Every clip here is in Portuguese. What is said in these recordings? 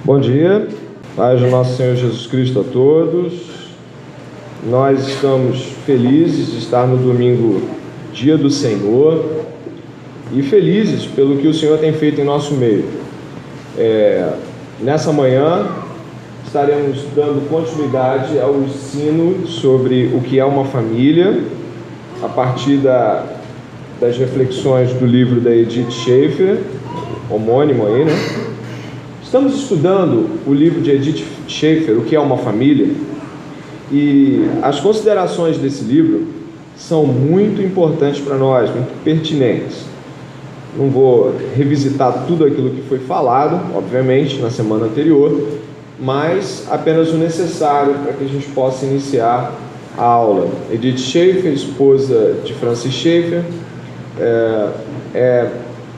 Bom dia, paz do nosso Senhor Jesus Cristo a todos. Nós estamos felizes de estar no domingo, dia do Senhor, e felizes pelo que o Senhor tem feito em nosso meio. Nessa manhã estaremos dando continuidade ao ensino sobre o que é uma família, a partir das reflexões do livro da Edith Schaeffer, homônimo aí, né? Estamos estudando o livro de Edith Schaeffer, O que é uma família, e as considerações desse livro são muito importantes para nós, muito pertinentes. Não vou revisitar tudo aquilo que foi falado, obviamente, na semana anterior, mas apenas o necessário para que a gente possa iniciar a aula. Edith Schaeffer, esposa de Francis Schaeffer, é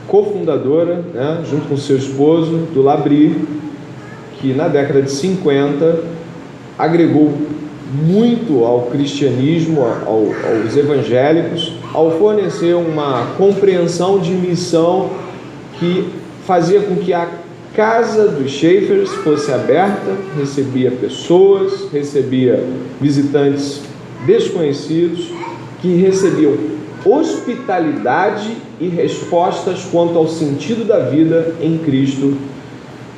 cofundadora, né, junto com seu esposo, do L'Abri, que na década de 50 agregou muito ao cristianismo, aos evangélicos, ao fornecer uma compreensão de missão que fazia com que a casa dos Schaeffers fosse aberta, recebia pessoas, recebia visitantes desconhecidos, que recebiam hospitalidade e respostas quanto ao sentido da vida em Cristo.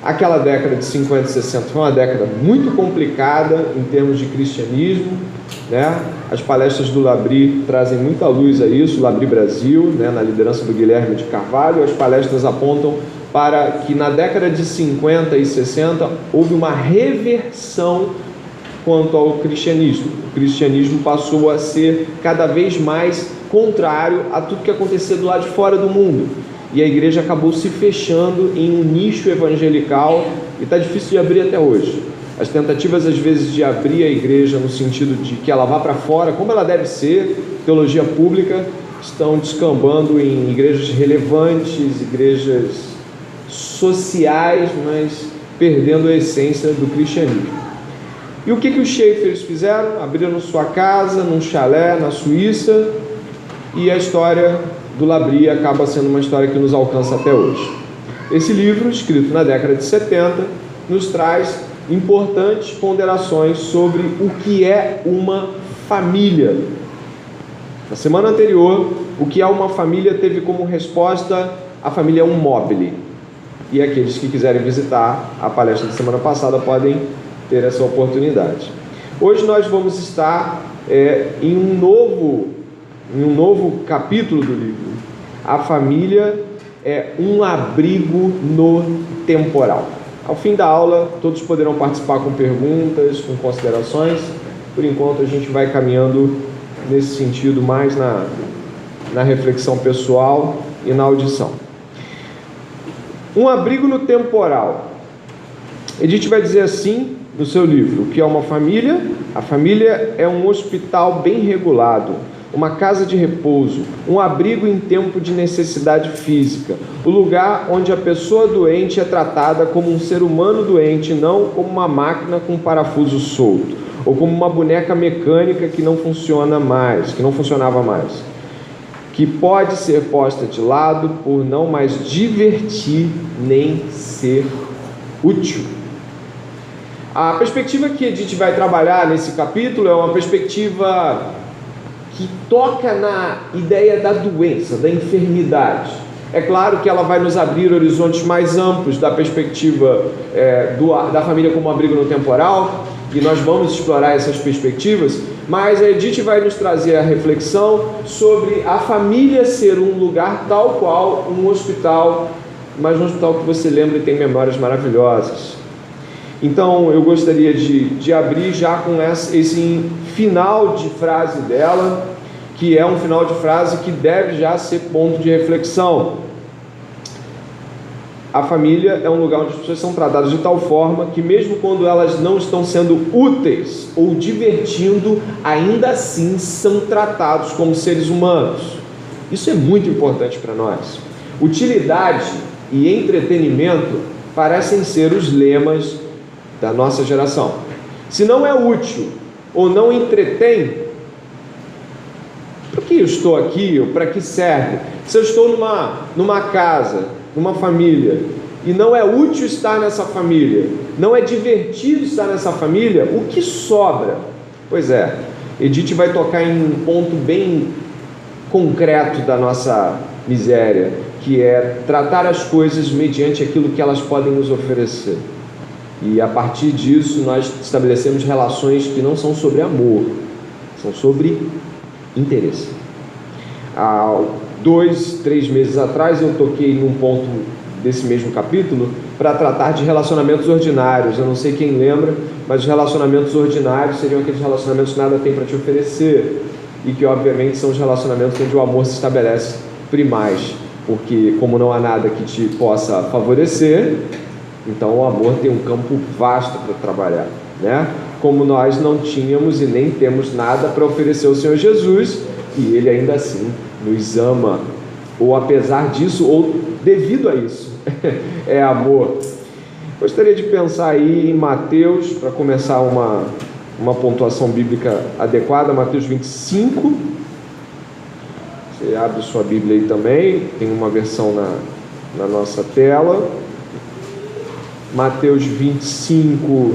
Aquela década de 50 e 60 foi uma década muito complicada em termos de cristianismo, né? As palestras do L'Abri trazem muita luz a isso, L'Abri Brasil, né? Na liderança do Guilherme de Carvalho. As palestras apontam para que na década de 50 e 60 houve uma reversão quanto ao cristianismo. O cristianismo passou a ser cada vez mais contrário a tudo que acontecia do lado de fora do mundo. E a igreja acabou se fechando em um nicho evangelical e está difícil de abrir até hoje. As tentativas, às vezes, de abrir a igreja no sentido de que ela vá para fora, como ela deve ser, teologia pública, estão descambando em igrejas relevantes, igrejas sociais, mas perdendo a essência do cristianismo. E o que os Schaeffers fizeram? Abriram sua casa num chalé na Suíça, e a história do L'Abri acaba sendo uma história que nos alcança até hoje. Esse livro, escrito na década de 70, nos traz importantes ponderações sobre o que é uma família. Na semana anterior, o que é uma família teve como resposta: a família é um mobile. E aqueles que quiserem visitar a palestra da semana passada podem ter essa oportunidade. Hoje nós vamos estar em um novo capítulo do livro. A família é um abrigo no temporal. Ao fim da aula, todos poderão participar com perguntas, com considerações. Por enquanto, a gente vai caminhando nesse sentido, mais na reflexão pessoal e na audição. Um abrigo no temporal. Edith vai dizer assim no seu livro: o que é uma família? A família é um hospital bem regulado, uma casa de repouso, um abrigo em tempo de necessidade física, o lugar onde a pessoa doente é tratada como um ser humano doente, não como uma máquina com um parafuso solto, ou como uma boneca mecânica que não funcionava mais, que pode ser posta de lado por não mais divertir nem ser útil. A perspectiva que Edith vai trabalhar nesse capítulo é uma perspectiva que toca na ideia da doença, da enfermidade. É claro que ela vai nos abrir horizontes mais amplos da perspectiva da família como abrigo no temporal, e nós vamos explorar essas perspectivas, mas a Edith vai nos trazer a reflexão sobre a família ser um lugar tal qual um hospital, mas um hospital que você lembra e tem memórias maravilhosas. Então eu gostaria de abrir já com esse final de frase dela, que é um final de frase que deve já ser ponto de reflexão. A família é um lugar onde as pessoas são tratadas de tal forma que, mesmo quando elas não estão sendo úteis ou divertindo, ainda assim são tratados como seres humanos. Isso é muito importante para nós. Utilidade e entretenimento parecem ser os lemas da nossa geração. Se não é útil ou não entretém, por que eu estou aqui ou para que serve? Se eu estou numa casa, numa família, e não é útil estar nessa família, não é divertido estar nessa família, o que sobra? Pois é, Edith vai tocar em um ponto bem concreto da nossa miséria, que é tratar as coisas mediante aquilo que elas podem nos oferecer. E a partir disso nós estabelecemos relações que não são sobre amor, são sobre interesse. Há 2, 3 meses atrás eu toquei num ponto desse mesmo capítulo para tratar de relacionamentos ordinários. Eu não sei quem lembra, mas os relacionamentos ordinários seriam aqueles relacionamentos que nada tem para te oferecer e que obviamente são os relacionamentos onde o amor se estabelece primais, porque como não há nada que te possa favorecer, então o amor tem um campo vasto para trabalhar, né? Como nós não tínhamos e nem temos nada para oferecer ao Senhor Jesus, e Ele ainda assim nos ama, ou apesar disso, ou devido a isso, é amor. Gostaria de pensar aí em Mateus, para começar uma pontuação bíblica adequada, Mateus 25, você abre sua Bíblia aí também, tem uma versão na nossa tela, Mateus 25,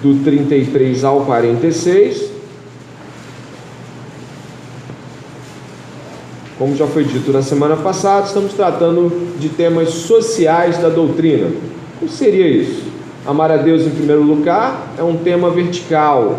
do 33 ao 46. Como já foi dito na semana passada, estamos tratando de temas sociais da doutrina. O que seria isso? Amar a Deus em primeiro lugar é um tema vertical,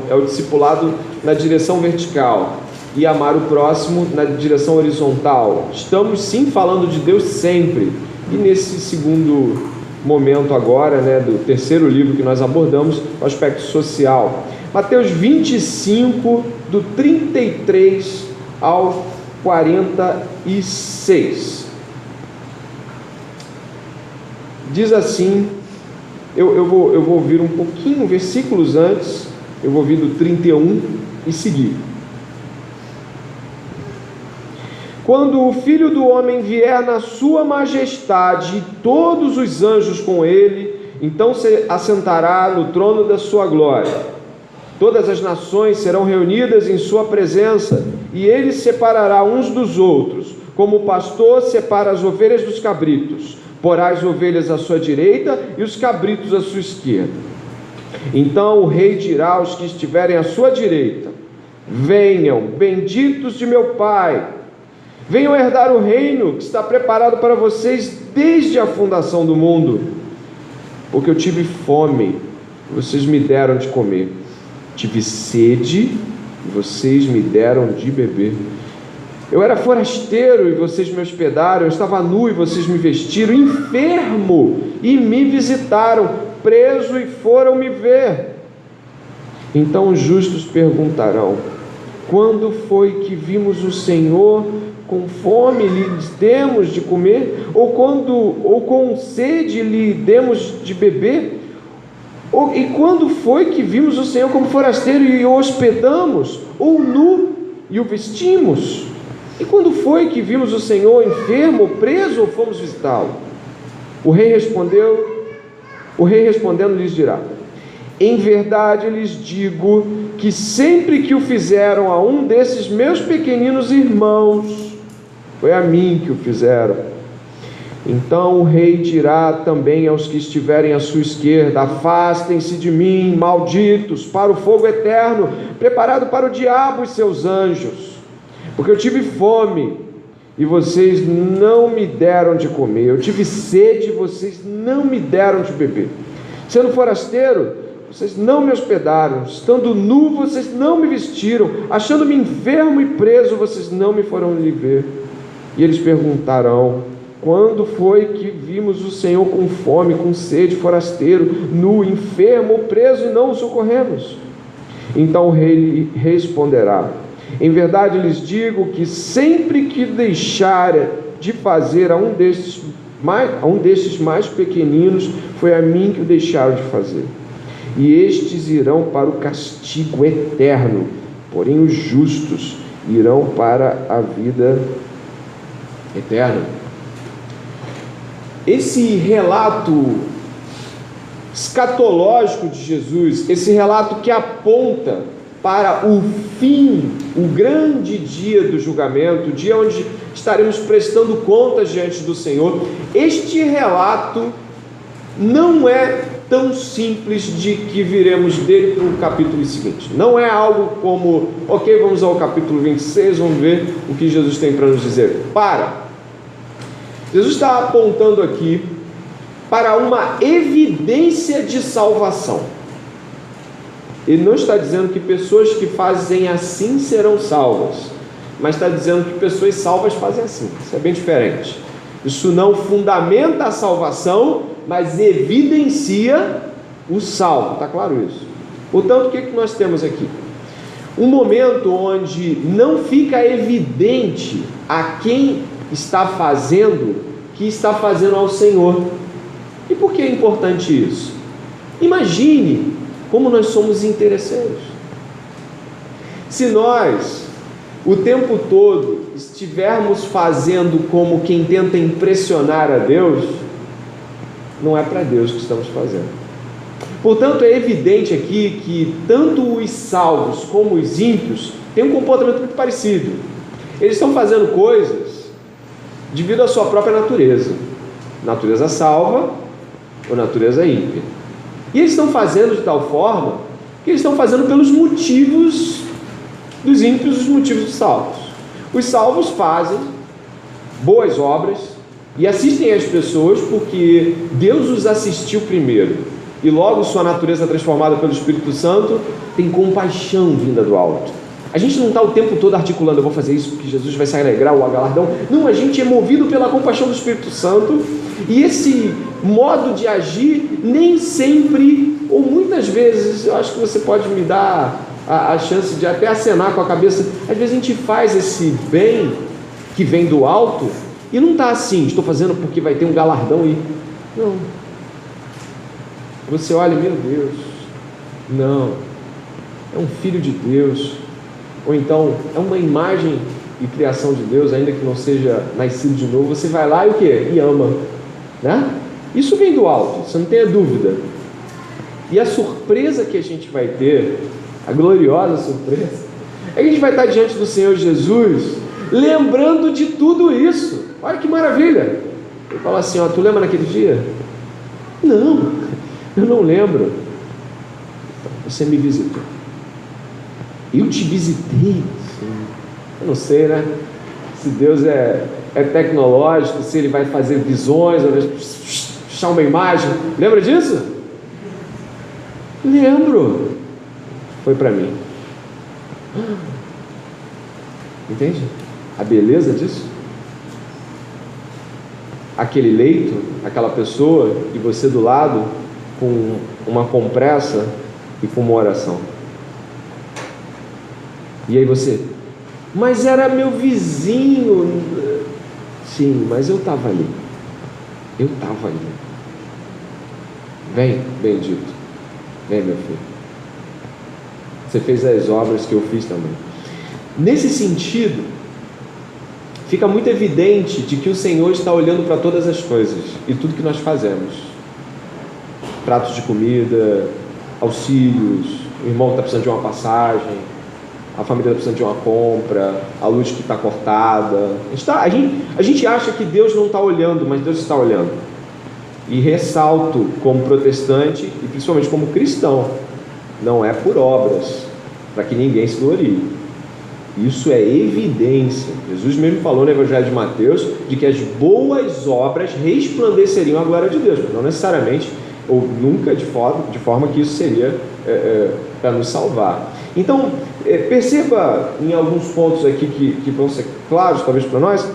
é o discipulado na direção vertical, e amar o próximo na direção horizontal. Estamos sim falando de Deus sempre. E nesse segundo momento agora, do terceiro livro que nós abordamos, o aspecto social. Mateus 25, do 33 ao 46. Diz assim, eu vou ouvir um pouquinho, versículos antes, eu vou ouvir do 31 e seguir. Quando o Filho do Homem vier na sua majestade e todos os anjos com ele, então se assentará no trono da sua glória. Todas as nações serão reunidas em sua presença, e ele separará uns dos outros, como o pastor separa as ovelhas dos cabritos. Porá as ovelhas à sua direita e os cabritos à sua esquerda. Então o rei dirá aos que estiverem à sua direita: venham, benditos de meu Pai, venham herdar o reino que está preparado para vocês desde a fundação do mundo. Porque eu tive fome, vocês me deram de comer. Tive sede, e vocês me deram de beber. Eu era forasteiro, e vocês me hospedaram. Eu estava nu, e vocês me vestiram. Enfermo, e me visitaram. Preso, e foram me ver. Então os justos perguntarão: quando foi que vimos o Senhor com fome e lhe demos de comer? Ou com sede lhe demos de beber? E quando foi que vimos o Senhor como forasteiro e o hospedamos? Ou nu e o vestimos? E quando foi que vimos o Senhor enfermo ou preso ou fomos visitá-lo? O rei respondendo lhes dirá: em verdade lhes digo que sempre que o fizeram a um desses meus pequeninos irmãos, foi a mim que o fizeram. Então o rei dirá também aos que estiverem à sua esquerda: afastem-se de mim, malditos, para o fogo eterno, preparado para o diabo e seus anjos. Porque eu tive fome, e vocês não me deram de comer. Eu tive sede, e vocês não me deram de beber. Sendo forasteiro, vocês não me hospedaram. Estando nu, vocês não me vestiram. Achando-me enfermo e preso, vocês não me foram lhe ver. E eles perguntarão: quando foi que vimos o Senhor com fome, com sede, forasteiro, nu, enfermo ou preso, e não o socorremos? Então o rei responderá: em verdade lhes digo que sempre que deixarem de fazer a um destes mais pequeninos, foi a mim que o deixaram de fazer. E estes irão para o castigo eterno, porém os justos irão para a vida eterna. Esse relato escatológico de Jesus, esse relato que aponta para o fim, o grande dia do julgamento, o dia onde estaremos prestando contas diante do Senhor. Este relato não é tão simples de que viremos dele para o capítulo seguinte. Não é algo como, ok, vamos ao capítulo 26, vamos ver o que Jesus tem para nos dizer. Jesus está apontando aqui para uma evidência de salvação. Ele não está dizendo que pessoas que fazem assim serão salvas, mas está dizendo que pessoas salvas fazem assim. Isso é bem diferente. Isso não fundamenta a salvação, mas evidencia o salvo. Está claro isso? Portanto, o que nós temos aqui? Um momento onde não fica evidente a quem está fazendo, que está fazendo ao Senhor. E por que é importante isso? Imagine como nós somos interesseiros. Se nós, o tempo todo, estivermos fazendo como quem tenta impressionar a Deus, não é para Deus que estamos fazendo. Portanto, é evidente aqui que tanto os salvos como os ímpios têm um comportamento muito parecido. Eles estão fazendo coisas devido à sua própria natureza. Natureza salva ou natureza ímpia. E eles estão fazendo de tal forma que eles estão fazendo pelos motivos dos ímpios, os motivos dos salvos. Os salvos fazem boas obras e assistem às pessoas porque Deus os assistiu primeiro, e logo sua natureza transformada pelo Espírito Santo tem compaixão vinda do alto. A gente não está o tempo todo articulando, eu vou fazer isso porque Jesus vai se alegrar, o galardão. Não, a gente é movido pela compaixão do Espírito Santo, e esse modo de agir nem sempre, ou muitas vezes, eu acho que você pode me dar a chance de até acenar com a cabeça. Às vezes a gente faz esse bem que vem do alto e não está assim, estou fazendo porque vai ter um galardão e... Não. Você olha, meu Deus, não, é um filho de Deus, ou então é uma imagem e criação de Deus, ainda que não seja nascido de novo. Você vai lá e o quê? E ama, né? Isso vem do alto, você não tenha dúvida. E a surpresa que a gente vai ter, a gloriosa surpresa, é que a gente vai estar diante do Senhor Jesus, lembrando de tudo isso. Olha que maravilha! Ele fala assim, ó, tu lembra naquele dia? Não, eu não lembro. Então, você me visitou. Eu te visitei. Sim. Eu não sei, né? Se Deus é tecnológico, se Ele vai fazer visões, ou puxar uma imagem. Lembra disso? Lembro. Foi para mim. Entende? A beleza disso? Aquele leito, aquela pessoa e você do lado com uma compressa e com uma oração. E aí você, mas era meu vizinho. Sim, mas eu estava ali. Eu estava ali. Vem, bendito. Vem, meu filho. Você fez as obras que eu fiz também. Nesse sentido, fica muito evidente de que o Senhor está olhando para todas as coisas e tudo que nós fazemos. Pratos de comida, auxílios, o irmão que está precisando de uma passagem, a família está precisando de uma compra, a luz que está cortada. A gente acha que Deus não está olhando, mas Deus está olhando. E ressalto, como protestante e principalmente como cristão, não é por obras, para que ninguém se glorie. Isso é evidência. Jesus mesmo falou no Evangelho de Mateus de que as boas obras resplandeceriam a glória de Deus, mas não necessariamente, ou nunca de forma que isso seria para nos salvar. Então, perceba em alguns pontos aqui que vão ser claros, talvez para nós,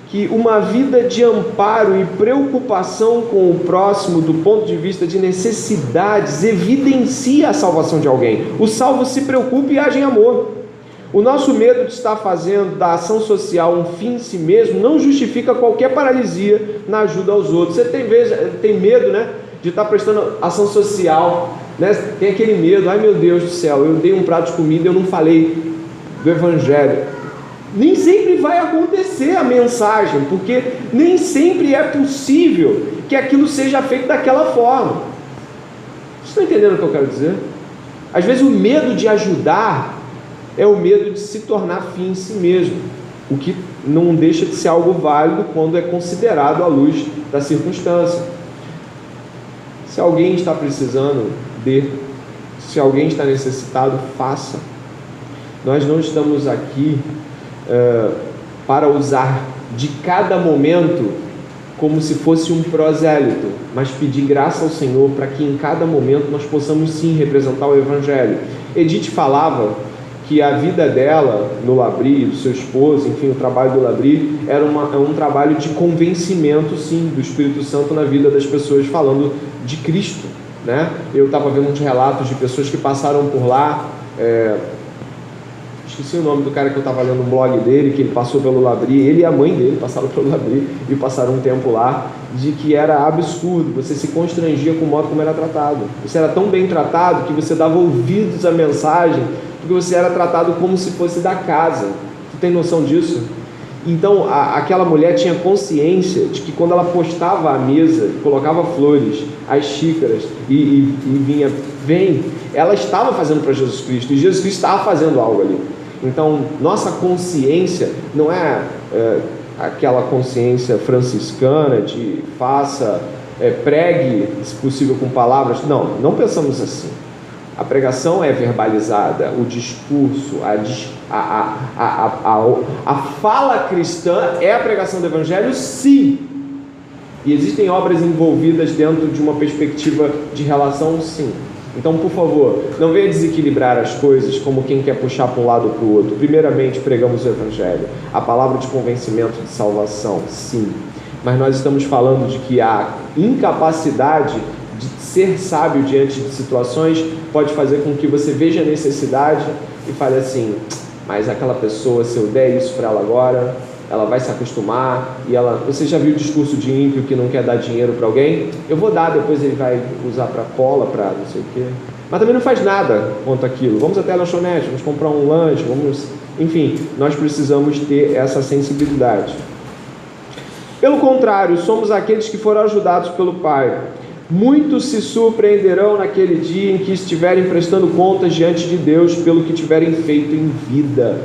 que uma vida de amparo e preocupação com o próximo do ponto de vista de necessidades evidencia a salvação de alguém. O salvo se preocupa e age em amor. O nosso medo de estar fazendo da ação social um fim em si mesmo não justifica qualquer paralisia na ajuda aos outros. Você tem medo, né, de estar prestando ação social, né? Tem aquele medo, ai meu Deus do céu, eu dei um prato de comida e eu não falei do Evangelho. Nem sempre vai acontecer a mensagem, porque nem sempre é possível que aquilo seja feito daquela forma. Vocês estão entendendo o que eu quero dizer? Às vezes o medo de ajudar é o medo de se tornar fim em si mesmo. o que não deixa de ser algo válido quando é considerado à luz da circunstância. Se alguém está precisando se alguém está necessitado, faça. Nós não estamos aqui para usar de cada momento como se fosse um prosélito, mas pedir graça ao Senhor para que em cada momento nós possamos sim representar o Evangelho. Edith falava que a vida dela no Labri, do seu esposo, enfim, o trabalho do Labri é um trabalho de convencimento, sim, do Espírito Santo na vida das pessoas, falando de Cristo, né? Eu estava vendo uns relatos de pessoas que passaram por lá, esqueci o nome do cara que eu estava lendo um blog dele, que ele passou pelo Labri, ele e a mãe dele passaram pelo Labri e passaram um tempo lá, de que era absurdo, você se constrangia com o modo como era tratado. Você era tão bem tratado que você dava ouvidos à mensagem, porque você era tratado como se fosse da casa. Tu tem noção disso? Então, aquela mulher tinha consciência de que quando ela postava a mesa, colocava flores, as xícaras e vinha, ela estava fazendo para Jesus Cristo, e Jesus Cristo estava fazendo algo ali. Então, nossa consciência não é aquela consciência franciscana de pregue, se possível, com palavras. Não pensamos assim. A pregação é verbalizada, o discurso, a fala cristã é a pregação do Evangelho, sim. E existem obras envolvidas dentro de uma perspectiva de relação, sim. Então, por favor, não venha desequilibrar as coisas como quem quer puxar para um lado ou para o outro. Primeiramente, pregamos o Evangelho, a palavra de convencimento de salvação, sim. Mas nós estamos falando de que a incapacidade de ser sábio diante de situações pode fazer com que você veja a necessidade e fale assim: mas aquela pessoa, se eu der isso para ela agora, ela vai se acostumar, você já viu o discurso de ímpio que não quer dar dinheiro para alguém? Eu vou dar, depois ele vai usar para cola, para não sei o quê, mas também não faz nada quanto aquilo. Vamos até a lanchonete, vamos comprar um lanche, enfim, nós precisamos ter essa sensibilidade. Pelo contrário, somos aqueles que foram ajudados pelo Pai. Muitos se surpreenderão naquele dia em que estiverem prestando contas diante de Deus pelo que tiverem feito em vida.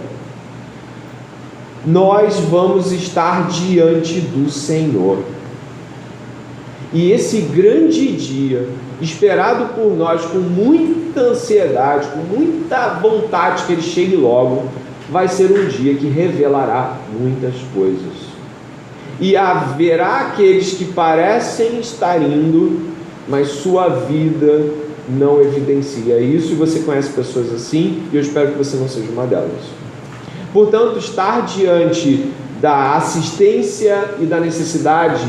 Nós vamos estar diante do Senhor. E esse grande dia, esperado por nós com muita ansiedade, com muita vontade que ele chegue logo, vai ser um dia que revelará muitas coisas. E haverá aqueles que parecem estar indo, mas sua vida não evidencia isso, e você conhece pessoas assim, e eu espero que você não seja uma delas. Portanto, estar diante da assistência e da necessidade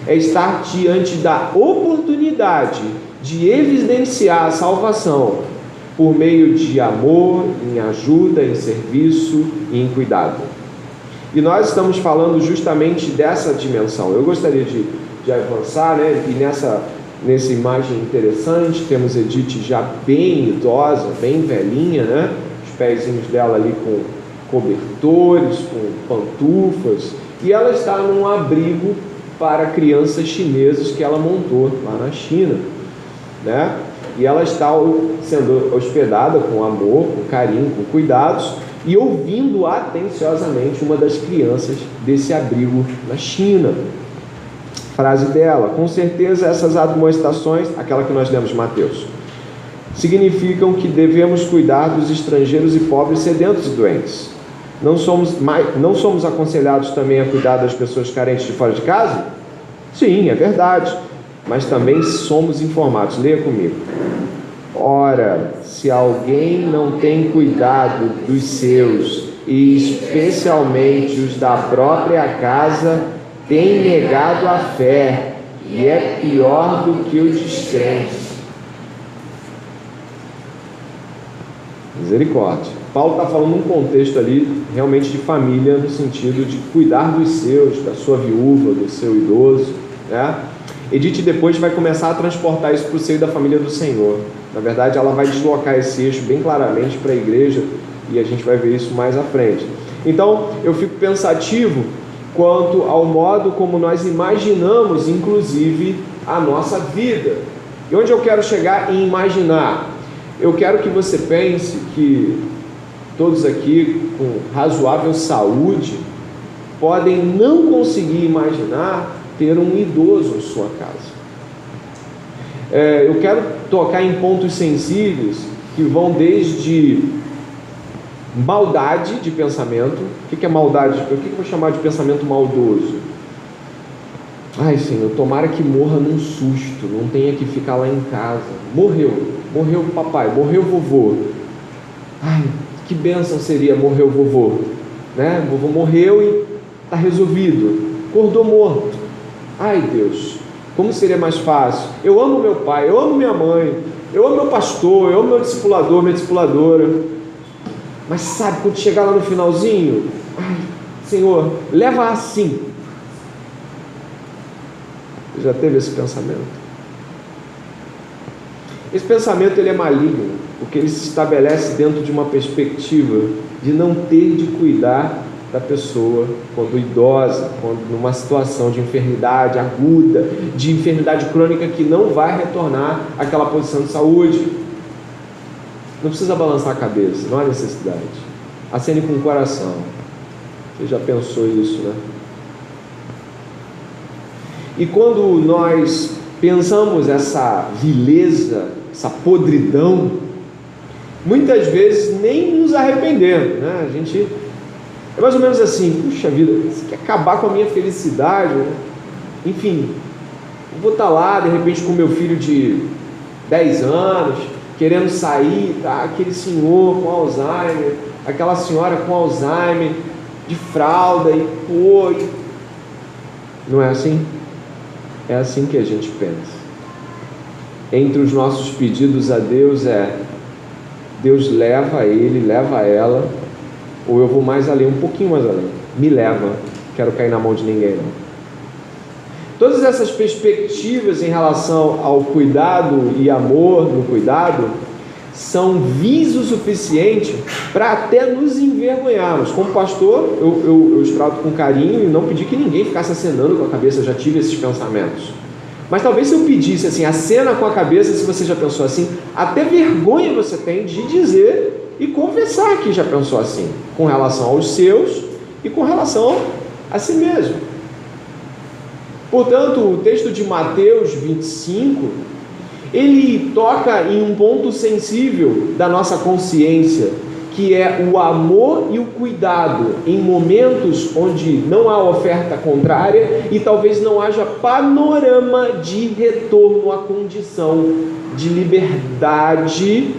é estar diante da oportunidade de evidenciar a salvação por meio de amor, em ajuda, em serviço e em cuidado. E nós estamos falando justamente dessa dimensão. Eu gostaria de avançar, né? E nessa imagem interessante, temos Edith já bem idosa, bem velhinha, né? Os pezinhos dela ali com cobertores, com pantufas, e ela está num abrigo para crianças chinesas que ela montou lá na China, né? E ela está sendo hospedada com amor, com carinho, com cuidados, e ouvindo atenciosamente uma das crianças desse abrigo na China. Frase dela: com certeza essas admoestações, aquela que nós lemos em Mateus, significam que devemos cuidar dos estrangeiros e pobres, sedentos e doentes. Não somos aconselhados também a cuidar das pessoas carentes de fora de casa? Sim, é verdade, mas também somos informados. Leia comigo. Ora, se alguém não tem cuidado dos seus, e especialmente os da própria casa, tem negado a fé, e é pior do que o descrente. Misericórdia. Paulo está falando num contexto ali realmente de família, no sentido de cuidar dos seus, da sua viúva, do seu idoso, né? Edith depois vai começar a transportar isso para o seio da família do Senhor. Na verdade, ela vai deslocar esse eixo bem claramente para a igreja, e a gente vai ver isso mais à frente. Então, eu fico pensativo quanto ao modo como nós imaginamos, inclusive, a nossa vida. E onde eu quero chegar em imaginar? Eu quero que você pense que todos aqui com razoável saúde, podem não conseguir imaginar ter um idoso em sua casa. Eu quero tocar em pontos sensíveis que vão desde maldade de pensamento. O que é maldade? O que eu vou chamar de pensamento maldoso? Ai, Senhor, tomara que morra num susto, não tenha que ficar lá em casa. Morreu o papai, morreu o vovô. Ai, que bênção seria morrer o vovô, né? O vovô morreu e está resolvido. Acordou morto. Ai, Deus, como seria mais fácil? Eu amo meu pai, eu amo minha mãe, eu amo meu pastor, eu amo meu discipulador, minha discipuladora. Mas sabe, quando chegar lá no finalzinho, ai, Senhor, leva assim. Você já teve esse pensamento? Esse pensamento ele é maligno, porque ele se estabelece dentro de uma perspectiva de não ter de cuidar da pessoa quando idosa, quando numa situação de enfermidade aguda, de enfermidade crônica que não vai retornar àquela posição de saúde. Não precisa balançar a cabeça, não há necessidade. Acene com o coração. Você já pensou isso, né? E quando nós pensamos essa vileza, essa podridão, muitas vezes nem nos arrependemos, né? A gente é mais ou menos assim: puxa vida, você quer acabar com a minha felicidade, né? Enfim, eu vou estar lá de repente com meu filho de 10 anos, querendo sair, tá? Aquele senhor com Alzheimer, aquela senhora com Alzheimer, de fralda, e pô, não é assim? É assim que a gente pensa. Entre os nossos pedidos a Deus Deus leva ele, leva ela, ou eu vou mais além, um pouquinho mais além, me leva, quero cair na mão de ninguém não. Todas essas perspectivas em relação ao cuidado e amor no cuidado são vis o suficiente para até nos envergonharmos. Como pastor, eu trato com carinho e não pedi que ninguém ficasse acenando com a cabeça. Eu já tive esses pensamentos. Mas talvez se eu pedisse assim, acena com a cabeça, se você já pensou assim, até vergonha você tem de dizer e confessar que já pensou assim, com relação aos seus e com relação a si mesmo. Portanto, o texto de Mateus 25, ele toca em um ponto sensível da nossa consciência, que é o amor e o cuidado em momentos onde não há oferta contrária e talvez não haja panorama de retorno à condição de liberdade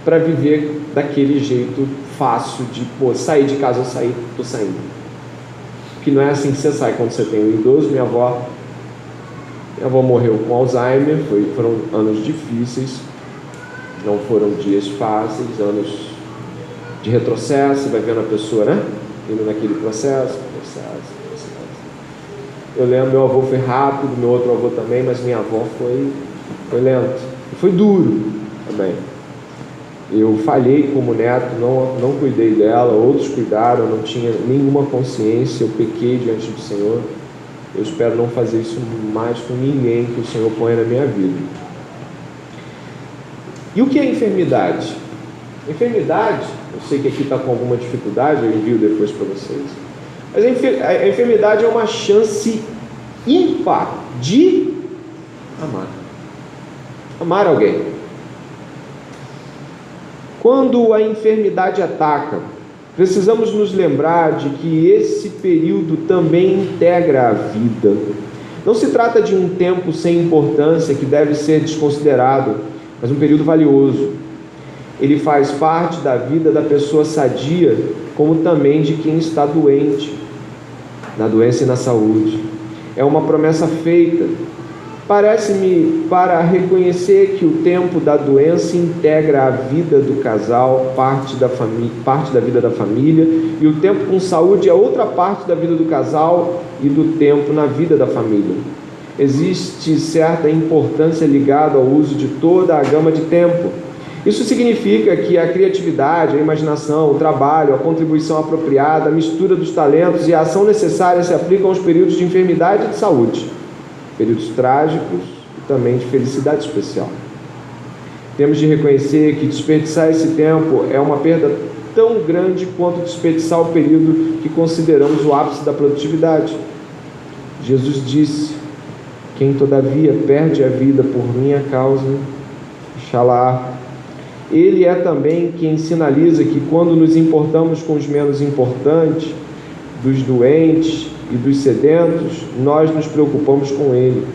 para viver daquele jeito fácil de sair de casa, eu estou saindo. Que não é assim que você sai quando você tem um idoso. Minha avó morreu com Alzheimer, foram anos difíceis, não foram dias fáceis, anos de retrocesso. Você vai vendo a pessoa, né? Indo naquele processo. Eu lembro, meu avô foi rápido, meu outro avô também, mas minha avó foi lento, foi duro também. Eu falhei como neto, não cuidei dela, outros cuidaram, eu não tinha nenhuma consciência, eu pequei diante do Senhor. Eu espero não fazer isso mais com ninguém que o Senhor ponha na minha vida. E o que é enfermidade? Enfermidade, eu sei que aqui está com alguma dificuldade, eu envio depois para vocês. Mas a enfermidade é uma chance ímpar de amar alguém. Quando a enfermidade ataca, precisamos nos lembrar de que esse período também integra a vida. Não se trata de um tempo sem importância que deve ser desconsiderado, mas um período valioso. Ele faz parte da vida da pessoa sadia, como também de quem está doente, na doença e na saúde. É uma promessa feita, parece-me, para reconhecer que o tempo da doença integra a vida do casal, parte da vida da família, e o tempo com saúde é outra parte da vida do casal e do tempo na vida da família. Existe certa importância ligada ao uso de toda a gama de tempo. Isso significa que a criatividade, a imaginação, o trabalho, a contribuição apropriada, a mistura dos talentos e a ação necessária se aplicam aos períodos de enfermidade e de saúde, períodos trágicos e também de felicidade especial. Temos de reconhecer que desperdiçar esse tempo é uma perda tão grande quanto desperdiçar o período que consideramos o ápice da produtividade. Jesus disse: quem todavia perde a vida por minha causa, Xalá. Ele é também quem sinaliza que quando nos importamos com os menos importantes, dos doentes e dos sedentos, nós nos preocupamos com ele.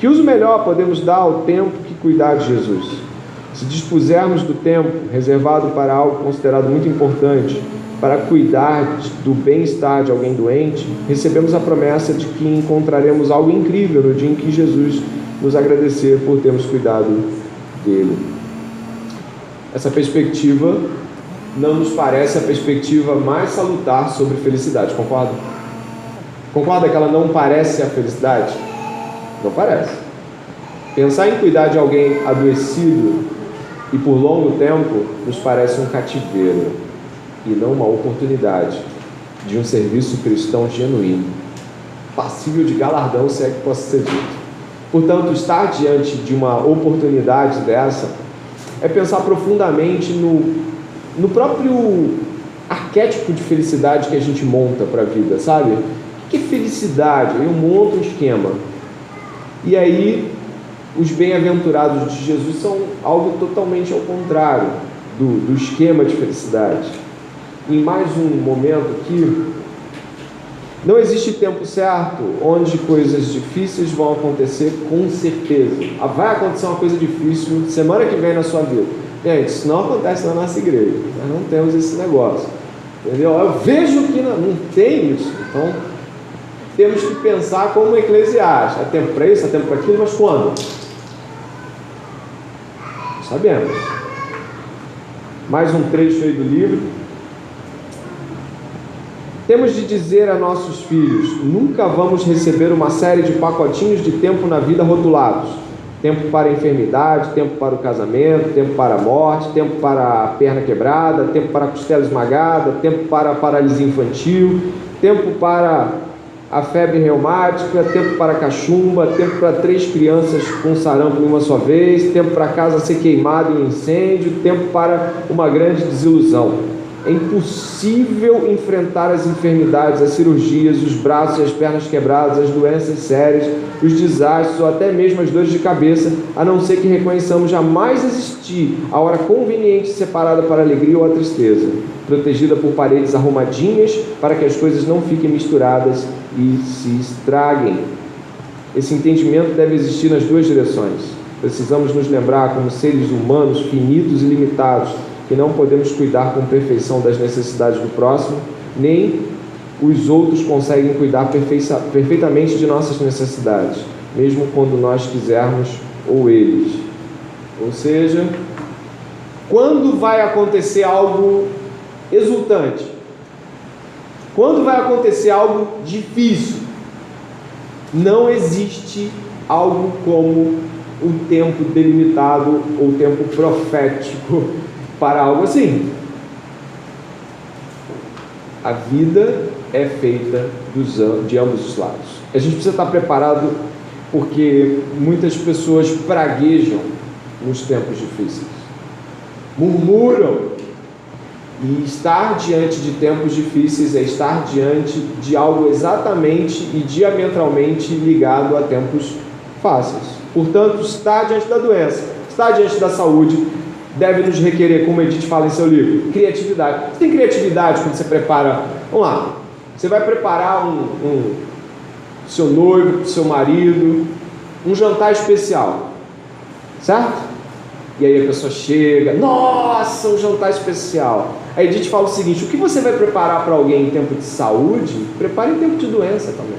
Que uso melhor podemos dar ao tempo que cuidar de Jesus? Se dispusermos do tempo reservado para algo considerado muito importante, para cuidar do bem-estar de alguém doente, recebemos a promessa de que encontraremos algo incrível no dia em que Jesus nos agradecer por termos cuidado dele. Essa perspectiva não nos parece a perspectiva mais salutar sobre felicidade, concorda? Concorda que ela não parece a felicidade? Não parece. Pensar em cuidar de alguém adoecido e por longo tempo nos parece um cativeiro e não uma oportunidade de um serviço cristão genuíno, passível de galardão, se é que possa ser dito. Portanto, estar diante de uma oportunidade dessa é pensar profundamente no próprio arquétipo de felicidade que a gente monta para a vida, sabe? O que é felicidade? Eu monto um esquema. E aí, os bem-aventurados de Jesus são algo totalmente ao contrário do esquema de felicidade. Em mais um momento aqui, não existe tempo certo onde coisas difíceis vão acontecer com certeza. Vai acontecer uma coisa difícil semana que vem na sua vida. Gente, isso não acontece na nossa igreja. Nós não temos esse negócio. Entendeu? Eu vejo que não tem isso. Então, temos que pensar como Eclesiastes. Há tempo para isso, há tempo para aquilo, mas quando? Não sabemos. Mais um trecho aí do livro. Temos de dizer a nossos filhos: nunca vamos receber uma série de pacotinhos de tempo na vida rotulados. Tempo para a enfermidade, tempo para o casamento, tempo para a morte, tempo para a perna quebrada, tempo para a costela esmagada, tempo para a paralisia infantil, tempo para a febre reumática, tempo para a cachumba, tempo para 3 crianças com sarampo de uma só vez, tempo para a casa ser queimada em um incêndio, tempo para uma grande desilusão. É impossível enfrentar as enfermidades, as cirurgias, os braços e as pernas quebradas, as doenças sérias, os desastres ou até mesmo as dores de cabeça, a não ser que reconheçamos jamais existir a hora conveniente separada para a alegria ou a tristeza, protegida por paredes arrumadinhas para que as coisas não fiquem misturadas e se estraguem. Esse entendimento deve existir nas 2 direções. Precisamos nos lembrar como seres humanos finitos e limitados, que não podemos cuidar com perfeição das necessidades do próximo, nem os outros conseguem cuidar perfeitamente de nossas necessidades, mesmo quando nós quisermos ou eles. Ou seja, quando vai acontecer algo exultante? Quando vai acontecer algo difícil? Não existe algo como o tempo delimitado ou o tempo profético para algo assim. A vida é feita de ambos os lados. A gente precisa estar preparado, porque muitas pessoas praguejam nos tempos difíceis, murmuram, e estar diante de tempos difíceis é estar diante de algo exatamente e diametralmente ligado a tempos fáceis. Portanto, estar diante da doença, estar diante da saúde, deve nos requerer, como Edith fala em seu livro, criatividade. Você tem criatividade quando você prepara? Vamos lá, você vai preparar seu noivo, seu marido, um jantar especial, certo? E aí a pessoa chega, nossa, um jantar especial. A Edith fala o seguinte: o que você vai preparar para alguém em tempo de saúde, prepare em tempo de doença também.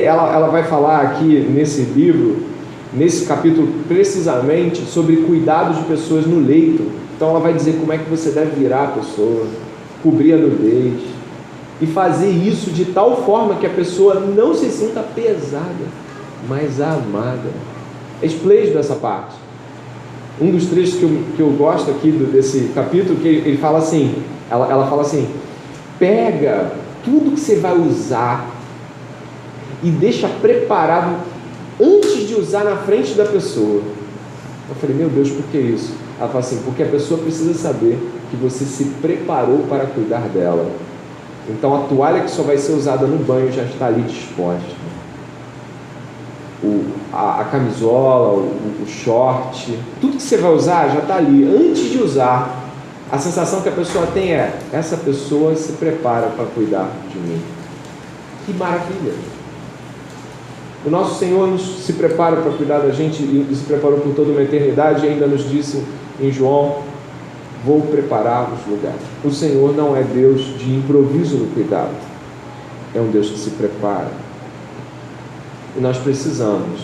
Ela vai falar aqui nesse livro, nesse capítulo, precisamente sobre cuidado de pessoas no leito. Então ela vai dizer como é que você deve virar a pessoa, cobrir a nudez e fazer isso de tal forma que a pessoa não se sinta pesada, mas amada. É esplêndido essa parte. Um dos trechos que eu gosto aqui desse capítulo, que ele fala assim, ela fala assim: pega tudo que você vai usar e deixa preparado antes de usar na frente da pessoa. Eu falei: meu Deus, por que isso? Ela fala assim: porque a pessoa precisa saber que você se preparou para cuidar dela. Então a toalha que só vai ser usada no banho já está ali disposta. A camisola, o short, tudo que você vai usar já está ali. Antes de usar, a sensação que a pessoa tem é: essa pessoa se prepara para cuidar de mim. Que maravilha! O nosso Senhor se prepara para cuidar da gente e se preparou por toda uma eternidade e ainda nos disse em João: vou preparar os lugares. O Senhor não é Deus de improviso no cuidado, é um Deus que se prepara. E nós precisamos,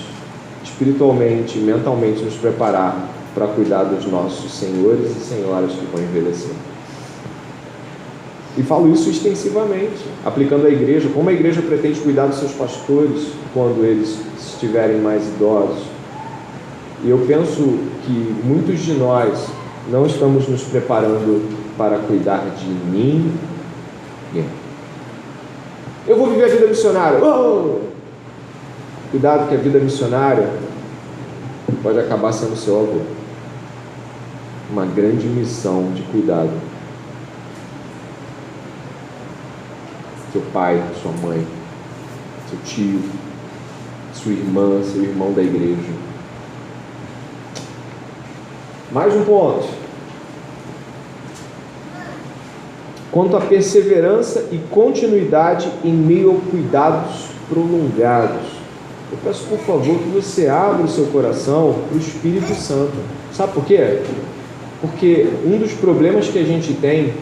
espiritualmente e mentalmente, nos preparar para cuidar dos nossos senhores e senhoras que vão envelhecer. E falo isso extensivamente, aplicando a igreja, como a igreja pretende cuidar dos seus pastores quando eles estiverem mais idosos. E eu penso que muitos de nós não estamos nos preparando para cuidar de ninguém. Eu vou viver a vida missionária. Oh! Cuidado, que a vida missionária pode acabar sendo seu avô. Uma grande missão de cuidado. Seu pai, sua mãe, seu tio, sua irmã, seu irmão da igreja. Mais um ponto. Quanto à perseverança e continuidade em meio a cuidados prolongados. Eu peço, por favor, que você abra o seu coração para o Espírito Santo. Sabe por quê? Porque um dos problemas que a gente tem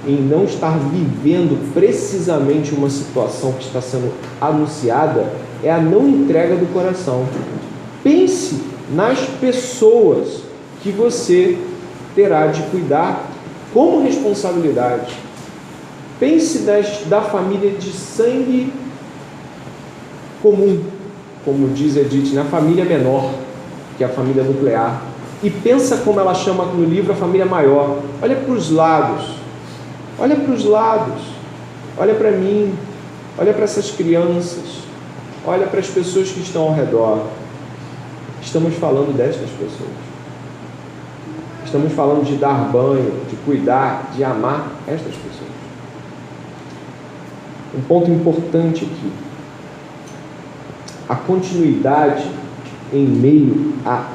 em não estar vivendo precisamente uma situação que está sendo anunciada é a não entrega do coração. Pense nas pessoas que você terá de cuidar como responsabilidade. Pense da família de sangue comum, como diz Edith, na família menor, que é a família nuclear. E pensa como ela chama no livro a família maior. Olha para os lados. Olha para os lados. Olha para mim. Olha para essas crianças. Olha para as pessoas que estão ao redor. Estamos falando destas pessoas. Estamos falando de dar banho, de cuidar, de amar estas pessoas. Um ponto importante aqui. A continuidade em meio à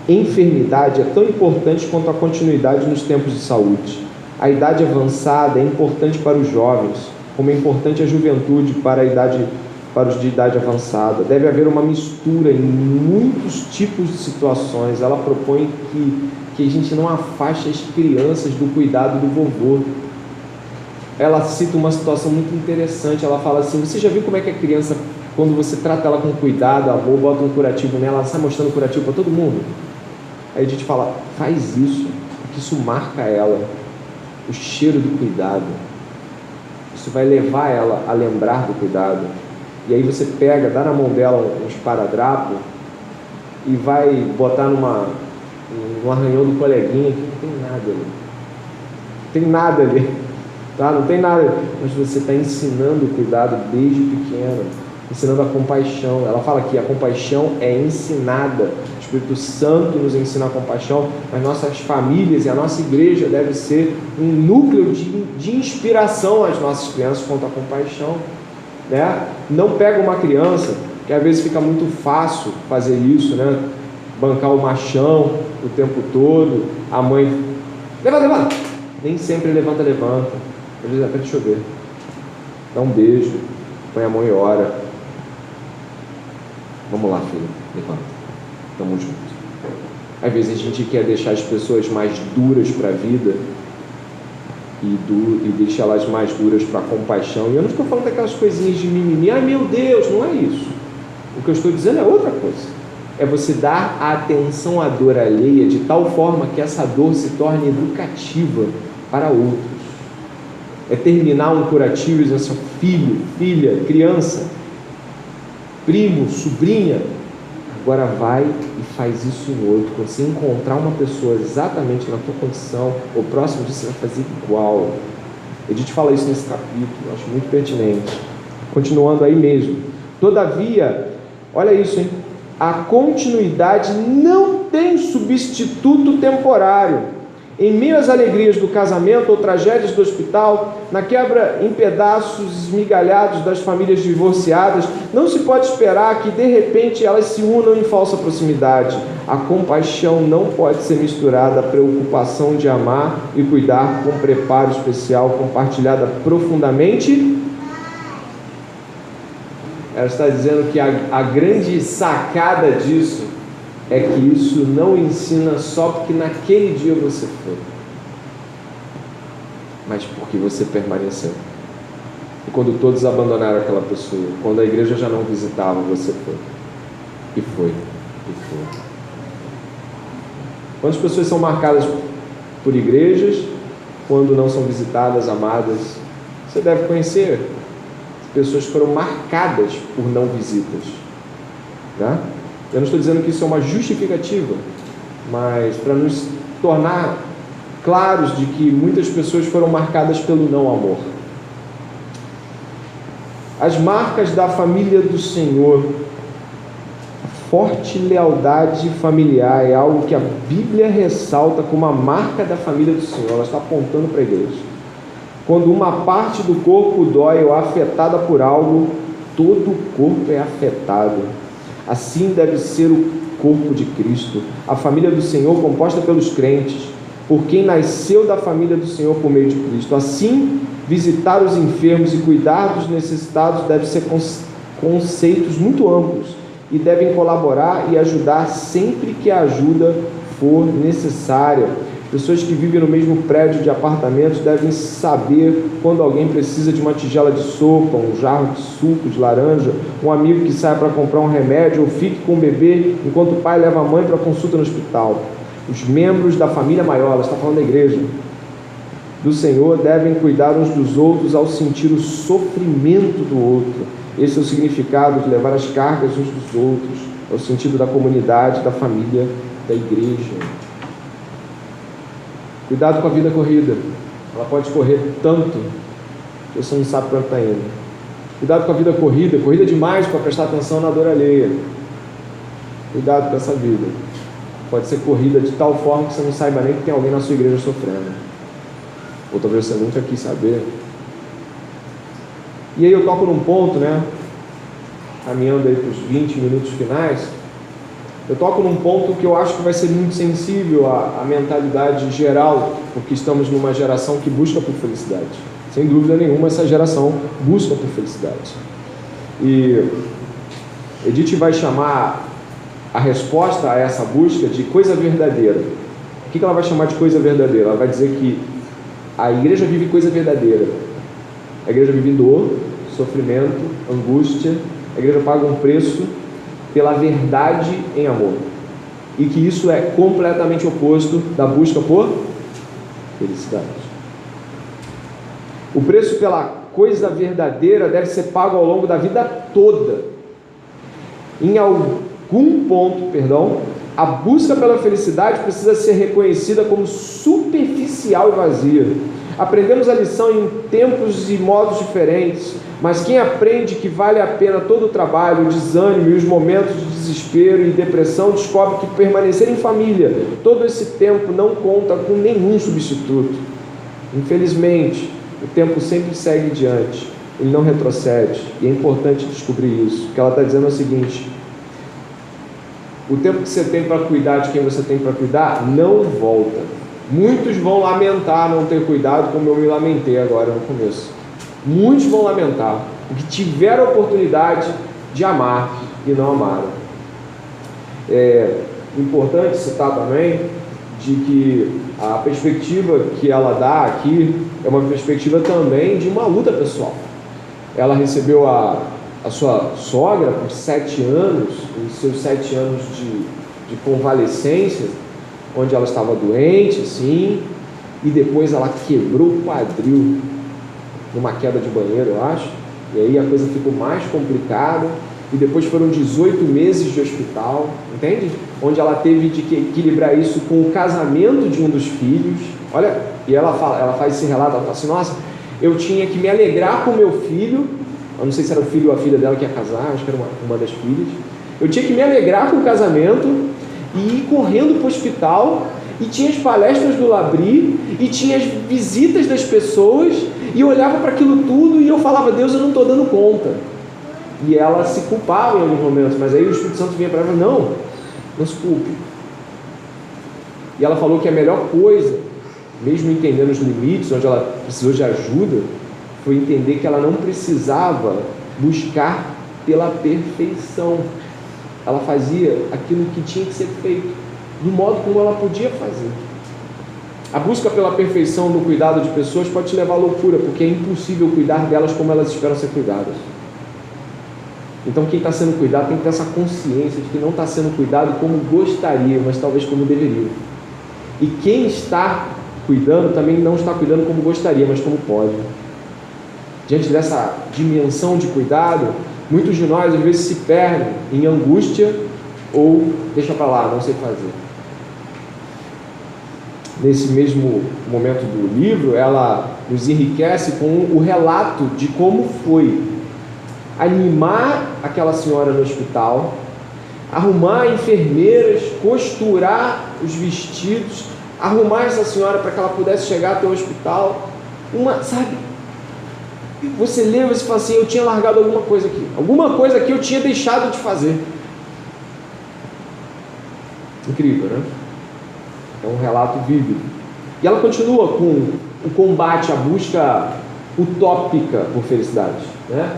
enfermidade é tão importante quanto a continuidade nos tempos de saúde. A idade avançada é importante para os jovens, como é importante a juventude para os de idade avançada. Deve haver uma mistura em muitos tipos de situações. Ela propõe que a gente não afaste as crianças do cuidado do vovô. Ela cita uma situação muito interessante. Ela fala assim: você já viu como é que a criança, quando você trata ela com cuidado, a avó bota um curativo nela, ela sai mostrando curativo para todo mundo? Aí a gente fala: faz isso, porque isso marca ela, o cheiro do cuidado. Isso vai levar ela a lembrar do cuidado. E aí você pega, dá na mão dela um esparadrapo e vai botar no arranhão do coleguinha, que não tem nada ali. Não tem nada ali, tá? Não tem nada, mas você está ensinando o cuidado desde pequeno, ensinando a compaixão. Ela fala que a compaixão é ensinada. O Espírito Santo nos ensina a compaixão, mas nossas famílias e a nossa igreja deve ser um núcleo de inspiração às nossas crianças quanto à compaixão, né? Não pega uma criança, que às vezes fica muito fácil fazer isso, né? Bancar o machão o tempo todo, a mãe, levanta, nem sempre levanta, às vezes até deixa eu ver, dá um beijo, põe a mão e ora, vamos lá, filho, levanta, tamo junto. Às vezes a gente quer deixar as pessoas mais duras para a vida e deixar elas mais duras para a compaixão. E eu não estou falando daquelas coisinhas de mimimi, ai meu Deus, não é isso. O que eu estou dizendo é outra coisa. É você dar a atenção à dor alheia de tal forma que essa dor se torne educativa para outros. É terminar um curativo e dizer assim: filho, filha, criança, primo, sobrinha, agora vai e faz isso em outro. Quando você encontrar uma pessoa exatamente na tua condição, ou próximo disso, você vai fazer igual. Edith fala isso nesse capítulo, eu acho muito pertinente. Continuando aí mesmo. Todavia, olha isso, hein? A continuidade não tem substituto temporário. Em meio às alegrias do casamento ou tragédias do hospital, na quebra em pedaços esmigalhados das famílias divorciadas, não se pode esperar que de repente elas se unam em falsa proximidade. A compaixão não pode ser misturada à preocupação de amar e cuidar com preparo especial, compartilhada profundamente. Ela está dizendo que a grande sacada disso é que isso não ensina só porque naquele dia você foi, mas porque você permaneceu. E quando todos abandonaram aquela pessoa, quando a igreja já não visitava, você foi. E foi. E foi. Quantas pessoas são marcadas por igrejas quando não são visitadas, amadas? Você deve conhecer pessoas que foram marcadas por não visitas, né? Eu não estou dizendo que isso é uma justificativa, mas para nos tornar claros de que muitas pessoas foram marcadas pelo não amor. As marcas da família do Senhor, forte lealdade familiar, é algo que a Bíblia ressalta como a marca da família do Senhor. Ela está apontando para a igreja. Quando uma parte do corpo dói ou é afetada por algo, todo o corpo é afetado. Assim deve ser o corpo de Cristo, a família do Senhor composta pelos crentes, por quem nasceu da família do Senhor por meio de Cristo. Assim, visitar os enfermos e cuidar dos necessitados deve ser conceitos muito amplos e devem colaborar e ajudar sempre que a ajuda for necessária. Pessoas que vivem no mesmo prédio de apartamentos devem saber quando alguém precisa de uma tigela de sopa, um jarro de suco de laranja, um amigo que sai para comprar um remédio ou fique com o bebê enquanto o pai leva a mãe para a consulta no hospital. Os membros da família maior, ela está falando da igreja, do Senhor, devem cuidar uns dos outros ao sentir o sofrimento do outro. Esse é o significado de levar as cargas uns dos outros, é o sentido da comunidade, da família, da igreja. Cuidado com a vida corrida, ela pode correr tanto que você não sabe para onde está indo. Cuidado com a vida corrida, corrida demais para prestar atenção na dor alheia. Cuidado com essa vida, pode ser corrida de tal forma que você não saiba nem que tem alguém na sua igreja sofrendo, ou talvez você nunca quis saber. E aí eu toco num ponto, né, caminhando aí para os 20 minutos finais. Eu toco num ponto que eu acho que vai ser muito sensível à mentalidade geral, porque estamos numa geração que busca por felicidade. Sem dúvida nenhuma, essa geração busca por felicidade. E Edith vai chamar a resposta a essa busca de coisa verdadeira. O que ela vai chamar de coisa verdadeira? Ela vai dizer que a igreja vive coisa verdadeira. A igreja vive dor, sofrimento, angústia. A igreja paga um preço pela verdade em amor, e que isso é completamente oposto da busca por felicidade. O preço pela coisa verdadeira deve ser pago ao longo da vida toda. Em algum ponto, a busca pela felicidade precisa ser reconhecida como superficial e vazia. Aprendemos a lição em tempos e modos diferentes, mas quem aprende que vale a pena todo o trabalho, o desânimo e os momentos de desespero e depressão, descobre que permanecer em família todo esse tempo não conta com nenhum substituto. Infelizmente, o tempo sempre segue adiante, ele não retrocede, e é importante descobrir isso. O que ela está dizendo é o seguinte: o tempo que você tem para cuidar de quem você tem para cuidar não volta. Muitos vão lamentar não ter cuidado, como eu me lamentei agora no começo. Muitos vão lamentar, porque tiveram a oportunidade de amar e não amaram. É importante citar também de que a perspectiva que ela dá aqui é uma perspectiva também de uma luta pessoal. Ela recebeu a sua sogra por 7 anos, os seus 7 anos de convalescência, onde ela estava doente, assim, e depois ela quebrou o quadril numa queda de banheiro, eu acho, e aí a coisa ficou mais complicada, e depois foram 18 meses de hospital, entende? Onde ela teve de equilibrar isso com o casamento de um dos filhos. Olha, e ela faz esse relato, ela fala assim: nossa, eu tinha que me alegrar com meu filho, eu não sei se era o filho ou a filha dela que ia casar, acho que era uma das filhas, eu tinha que me alegrar com o casamento e ir correndo para o hospital e tinha as palestras do Labri, e tinha as visitas das pessoas, e eu olhava para aquilo tudo e eu falava: Deus, eu não estou dando conta. E ela se culpava em alguns momentos, mas aí o Espírito Santo vinha para ela e falava: não se culpe. E ela falou que a melhor coisa, mesmo entendendo os limites, onde ela precisou de ajuda, foi entender que ela não precisava buscar pela perfeição. Ela fazia aquilo que tinha que ser feito, do modo como ela podia fazer. A busca pela perfeição no cuidado de pessoas pode te levar à loucura, porque é impossível cuidar delas como elas esperam ser cuidadas. Então quem está sendo cuidado tem que ter essa consciência de que não está sendo cuidado como gostaria, mas talvez como deveria. E quem está cuidando também não está cuidando como gostaria, mas como pode. Diante dessa dimensão de cuidado, muitos de nós às vezes se perdem em angústia ou deixa para lá, não sei fazer. Nesse mesmo momento do livro, ela nos enriquece com o relato de como foi animar aquela senhora no hospital, arrumar enfermeiras, costurar os vestidos, arrumar essa senhora para que ela pudesse chegar até o hospital. Sabe, você lê e você fala assim: eu tinha largado alguma coisa aqui eu tinha deixado de fazer. Incrível, né? É um relato vívido. E ela continua com o combate, a busca utópica por felicidade, né?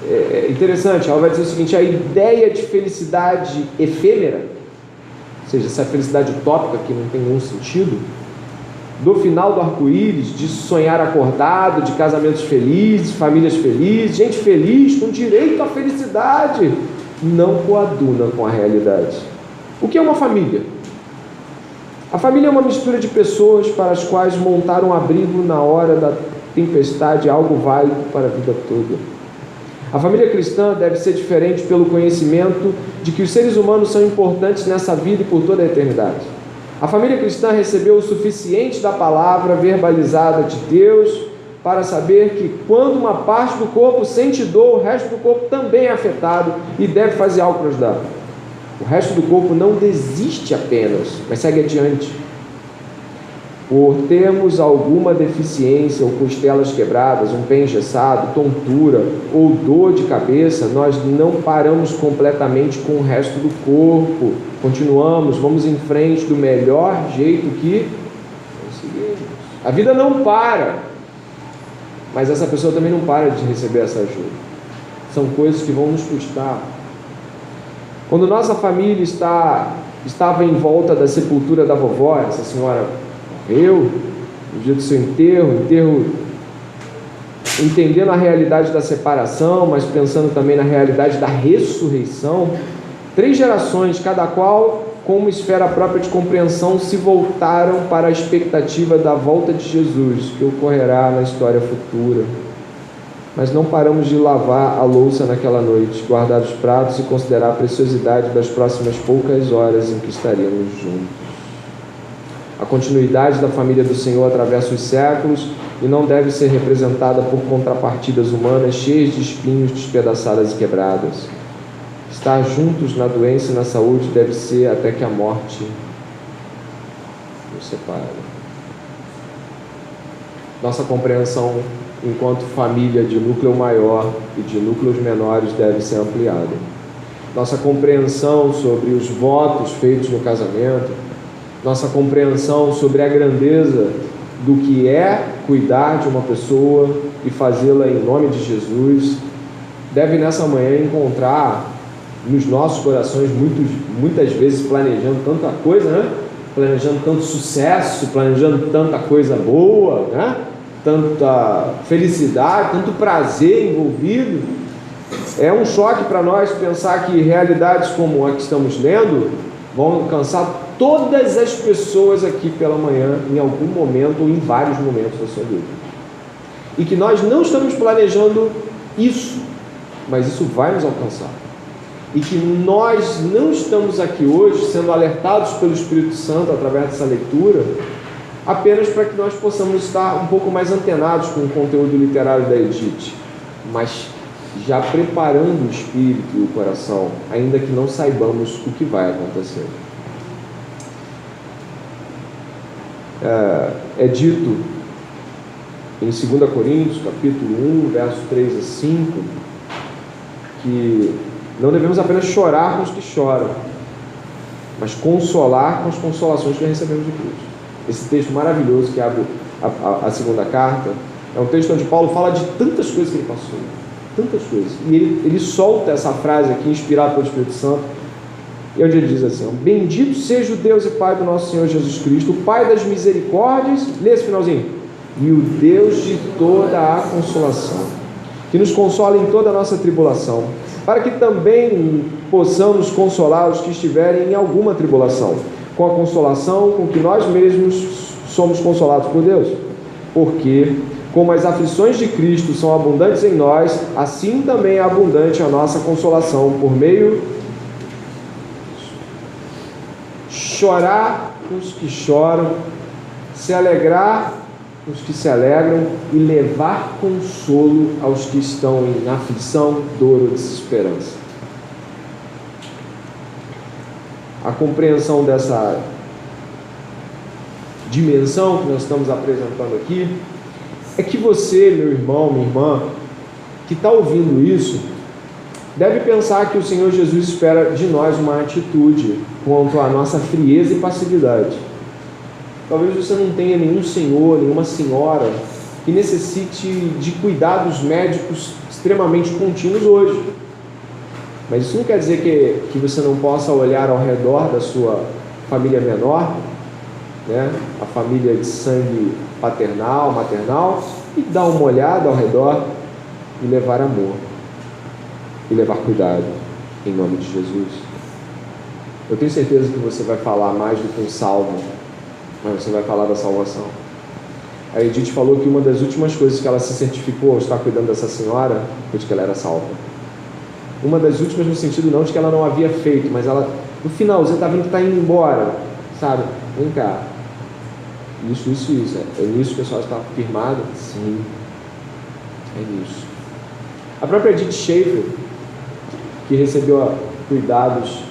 É interessante, ela vai dizer o seguinte: a ideia de felicidade efêmera, ou seja, essa felicidade utópica que não tem nenhum sentido, do final do arco-íris, de sonhar acordado, de casamentos felizes, famílias felizes, gente feliz, com direito à felicidade, não coaduna com a realidade. O que é uma família? A família é uma mistura de pessoas para as quais montar um abrigo na hora da tempestade é algo válido para a vida toda. A família cristã deve ser diferente pelo conhecimento de que os seres humanos são importantes nessa vida e por toda a eternidade. A família cristã recebeu o suficiente da palavra verbalizada de Deus para saber que quando uma parte do corpo sente dor, o resto do corpo também é afetado e deve fazer algo para ajudar. O resto do corpo não desiste apenas, mas segue adiante. Por termos alguma deficiência ou costelas quebradas, um pé engessado, tontura ou dor de cabeça, nós não paramos completamente com o resto do corpo. Continuamos, vamos em frente do melhor jeito que conseguimos. A vida não para, mas essa pessoa também não para de receber essa ajuda. São coisas que vão nos custar. Quando nossa família estava em volta da sepultura da vovó, essa senhora morreu, no dia do seu enterro, entendendo a realidade da separação, mas pensando também na realidade da ressurreição, 3 gerações, cada qual com uma esfera própria de compreensão, se voltaram para a expectativa da volta de Jesus, que ocorrerá na história futura. Mas não paramos de lavar a louça naquela noite, guardar os pratos e considerar a preciosidade das próximas poucas horas em que estaríamos juntos. A continuidade da família do Senhor atravessa os séculos e não deve ser representada por contrapartidas humanas cheias de espinhos, despedaçadas e quebradas. Estar juntos na doença e na saúde deve ser até que a morte nos separe. Nossa compreensão enquanto família de núcleo maior e de núcleos menores deve ser ampliada. Nossa compreensão sobre os votos feitos no casamento, nossa compreensão sobre a grandeza do que é cuidar de uma pessoa e fazê-la em nome de Jesus, deve nessa manhã encontrar nos nossos corações, muitas vezes planejando tanta coisa, né? Planejando tanto sucesso, planejando tanta coisa boa, né? Tanta felicidade, tanto prazer envolvido. É um choque para nós pensar que realidades como a que estamos lendo vão alcançar todas as pessoas aqui pela manhã, em algum momento ou em vários momentos da sua vida. E que nós não estamos planejando isso, mas isso vai nos alcançar. E que nós não estamos aqui hoje sendo alertados pelo Espírito Santo através dessa leitura apenas para que nós possamos estar um pouco mais antenados com o conteúdo literário da Edith, mas já preparando o espírito e o coração, ainda que não saibamos o que vai acontecer. é dito em 2 Coríntios, capítulo 1, versos 3 a 5, que não devemos apenas chorar com os que choram, mas consolar com as consolações que recebemos de Cristo. Esse texto maravilhoso que abre a segunda carta é um texto onde Paulo fala de tantas coisas que ele passou, tantas coisas, e ele solta essa frase aqui, inspirado pelo Espírito Santo, e onde ele diz assim: bendito seja o Deus e Pai do nosso Senhor Jesus Cristo, o Pai das misericórdias, lê esse finalzinho, e o Deus de toda a consolação, que nos consola em toda a nossa tribulação, para que também possamos consolar os que estiverem em alguma tribulação, com a consolação com que nós mesmos somos consolados por Deus. Porque, como as aflições de Cristo são abundantes em nós, assim também é abundante a nossa consolação, por meio chorar com os que choram, se alegrar com os que se alegram e levar consolo aos que estão em aflição, dor ou desesperança. A compreensão dessa dimensão que nós estamos apresentando aqui é que você, meu irmão, minha irmã, que está ouvindo isso, deve pensar que o Senhor Jesus espera de nós uma atitude quanto à nossa frieza e passividade. Talvez você não tenha nenhum senhor, nenhuma senhora que necessite de cuidados médicos extremamente contínuos hoje. Mas isso não quer dizer que você não possa olhar ao redor da sua família menor, né? A família de sangue paternal, maternal, e dar uma olhada ao redor e levar amor e levar cuidado em nome de Jesus. Eu tenho certeza que você vai falar mais do que um salmo, mas você vai falar da salvação. A Edith falou que uma das últimas coisas que ela se certificou ao estar cuidando dessa senhora foi de que ela era salva. Uma das últimas no sentido não de que ela não havia feito, mas ela, no finalzinho, está vendo que está indo embora, sabe? Vem cá, isso, é nisso que a senhora está firmada? Sim, é nisso. A própria Edith Schaefer, que recebeu cuidados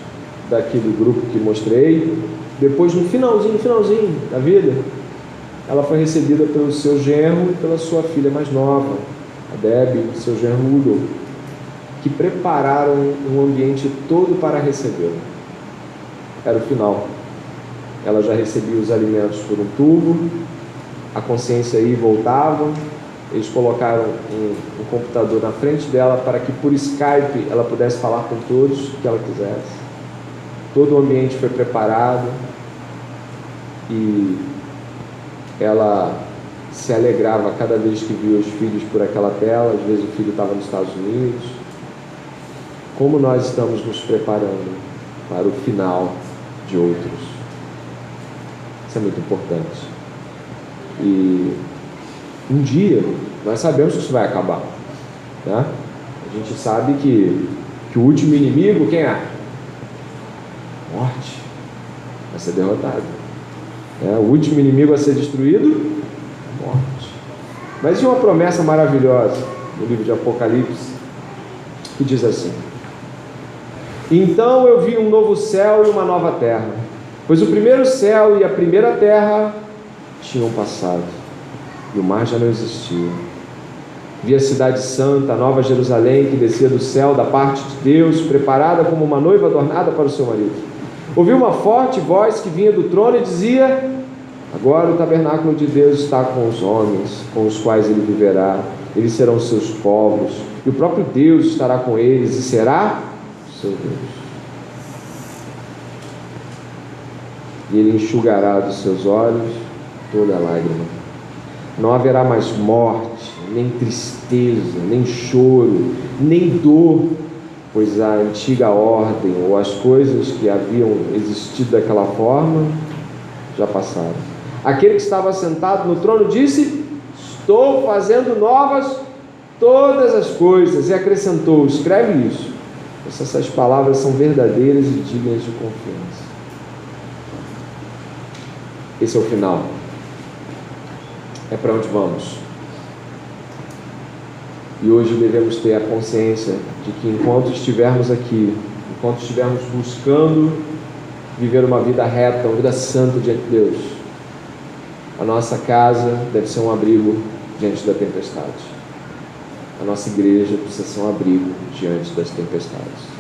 daquele grupo que mostrei, depois no finalzinho da vida, ela foi recebida pelo seu genro e pela sua filha mais nova, a Debbie, e seu genro Udo, que prepararam um ambiente todo para recebê-la. Era o final. Ela já recebia os alimentos por um tubo, a consciência ia e voltava. Eles colocaram um computador na frente dela para que por Skype ela pudesse falar com todos o que ela quisesse. Todo o ambiente foi preparado e ela se alegrava cada vez que via os filhos por aquela tela. Às vezes o filho estava nos Estados Unidos. Como nós estamos nos preparando para o final de outros? Isso é muito importante. E um dia nós sabemos que isso vai acabar, né? A gente sabe que o último inimigo, quem é? Morte. Vai ser derrotado. O último inimigo a ser destruído? Morte. Mas tinha uma promessa maravilhosa no livro de Apocalipse que diz assim: então eu vi um novo céu e uma nova terra, pois o primeiro céu e a primeira terra tinham passado e o mar já não existia. Vi a cidade santa, a nova Jerusalém, que descia do céu da parte de Deus, preparada como uma noiva adornada para o seu marido. Ouvi uma forte voz que vinha do trono e dizia: agora o tabernáculo de Deus está com os homens, com os quais ele viverá. Eles serão seus povos, e o próprio Deus estará com eles e será seu Deus. E ele enxugará dos seus olhos toda lágrima. Não haverá mais morte, nem tristeza, nem choro, nem dor, pois a antiga ordem ou as coisas que haviam existido daquela forma já passaram. Aquele que estava sentado no trono disse: estou fazendo novas todas as coisas, e acrescentou: escreve isso, pois essas palavras são verdadeiras e dignas de confiança. Esse é o final. É para onde vamos. E hoje devemos ter a consciência de que enquanto estivermos aqui, enquanto estivermos buscando viver uma vida reta, uma vida santa diante de Deus, A nossa casa deve ser um abrigo diante da tempestade. A nossa igreja precisa ser um abrigo diante das tempestades.